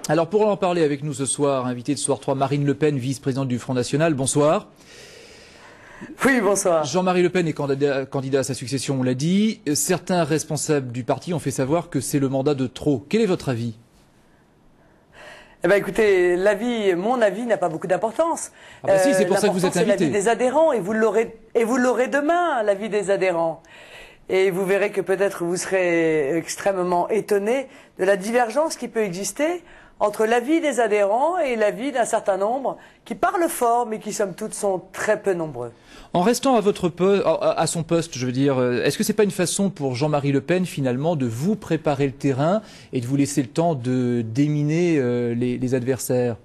Alors pour en parler avec nous ce soir, invité de Soir 3, Marine Le Pen, vice-présidente du Front National. Bonsoir. Oui, bonsoir. Jean-Marie Le Pen est candidat à sa succession, on l'a dit. Certains responsables du parti ont fait savoir que c'est le mandat de trop. Quel est votre avis ? Eh ben, écoutez, mon avis n'a pas beaucoup d'importance. Ah bah si, c'est pour ça que vous êtes invité. C'est l'avis des adhérents et vous l'aurez demain, l'avis des adhérents. Et vous verrez que peut-être vous serez extrêmement étonné de la divergence qui peut exister entre l'avis des adhérents et l'avis d'un certain nombre qui parlent fort, mais qui, somme toute, sont très peu nombreux. En restant à son poste, je veux dire, est-ce que c'est pas une façon pour Jean-Marie Le Pen, finalement, de vous préparer le terrain et de vous laisser le temps de déminer les adversaires ?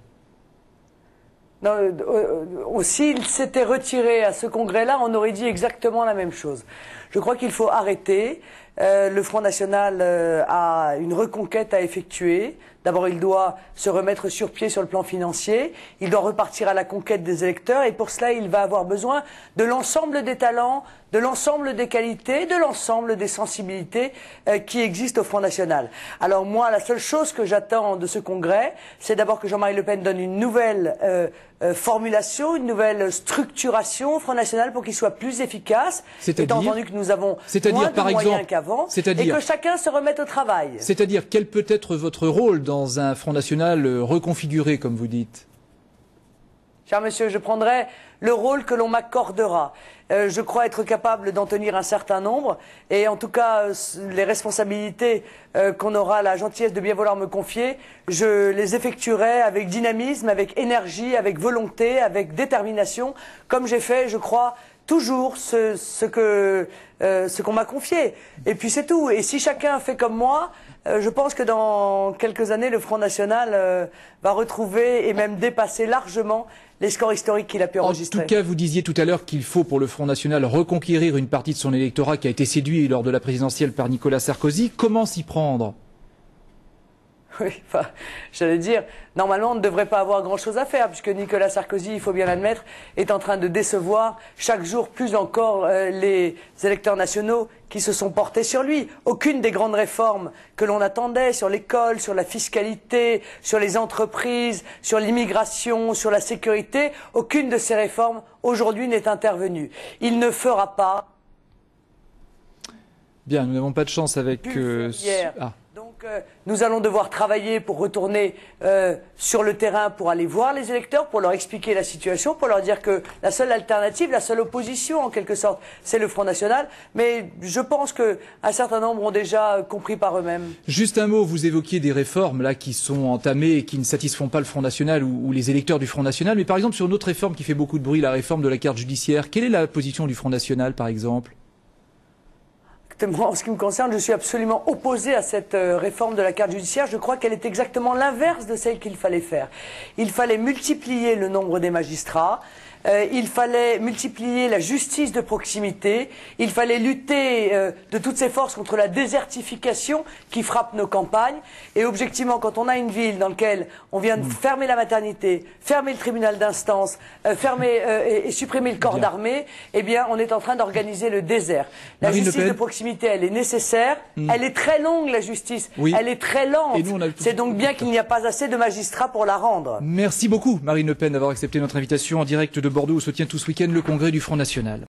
S'il s'était retiré à ce congrès-là, on aurait dit exactement la même chose. Je crois qu'il faut arrêter. Le Front National a une reconquête à effectuer. D'abord, il doit se remettre sur pied sur le plan financier. Il doit repartir à la conquête des électeurs. Et pour cela, il va avoir besoin de l'ensemble des talents, de l'ensemble des qualités, de l'ensemble des sensibilités qui existent au Front National. Alors moi, la seule chose que j'attends de ce congrès, c'est d'abord que Jean-Marie Le Pen donne une nouvelle formulation, une nouvelle structuration au Front National pour qu'il soit plus efficace, étant entendu que nous avons moins de moyens qu'avant, et que chacun se remette au travail. C'est-à-dire, quel peut être votre rôle dans un Front National reconfiguré, comme vous dites ? Cher monsieur, je prendrai le rôle que l'on m'accordera. Je crois être capable d'en tenir un certain nombre, et en tout cas, les responsabilités qu'on aura la gentillesse de bien vouloir me confier, je les effectuerai avec dynamisme, avec énergie, avec volonté, avec détermination, comme j'ai fait, je crois, toujours ce qu'on m'a confié. Et puis c'est tout. Et si chacun fait comme moi, je pense que dans quelques années, le Front National va retrouver et même dépasser largement les scores historiques qu'il a pu enregistrer. En tout cas, vous disiez tout à l'heure qu'il faut pour le Front National reconquérir une partie de son électorat qui a été séduit lors de la présidentielle par Nicolas Sarkozy. Comment s'y prendre ? Oui, enfin, j'allais dire, normalement on ne devrait pas avoir grand-chose à faire, puisque Nicolas Sarkozy, il faut bien l'admettre, est en train de décevoir chaque jour plus encore les électeurs nationaux qui se sont portés sur lui. Aucune des grandes réformes que l'on attendait sur l'école, sur la fiscalité, sur les entreprises, sur l'immigration, sur la sécurité, aucune de ces réformes aujourd'hui n'est intervenue. Il ne fera pas... Bien, nous n'avons pas de chance avec... Donc nous allons devoir travailler pour retourner sur le terrain, pour aller voir les électeurs, pour leur expliquer la situation, pour leur dire que la seule alternative, la seule opposition en quelque sorte, c'est le Front National. Mais je pense qu'un certain nombre ont déjà compris par eux-mêmes. Juste un mot, vous évoquiez des réformes là qui sont entamées et qui ne satisfont pas le Front National ou les électeurs du Front National. Mais par exemple sur une autre réforme qui fait beaucoup de bruit, la réforme de la carte judiciaire, quelle est la position du Front National par exemple ? Moi, en ce qui me concerne, je suis absolument opposé à cette réforme de la carte judiciaire. Je crois qu'elle est exactement l'inverse de celle qu'il fallait faire. Il fallait multiplier le nombre des magistrats. Il fallait multiplier la justice de proximité, il fallait lutter de toutes ses forces contre la désertification qui frappe nos campagnes. Et objectivement, quand on a une ville dans laquelle on vient de fermer la maternité, fermer le tribunal d'instance, et supprimer le corps d'armée, eh bien on est en train d'organiser le désert. La justice de proximité, elle est nécessaire, elle est très longue la justice, elle est très lente. C'est donc bien qu'il n'y a pas assez de magistrats pour la rendre. Merci beaucoup Marine Le Pen d'avoir accepté notre invitation en direct de Bordeaux où se tient tout ce week-end le congrès du Front National.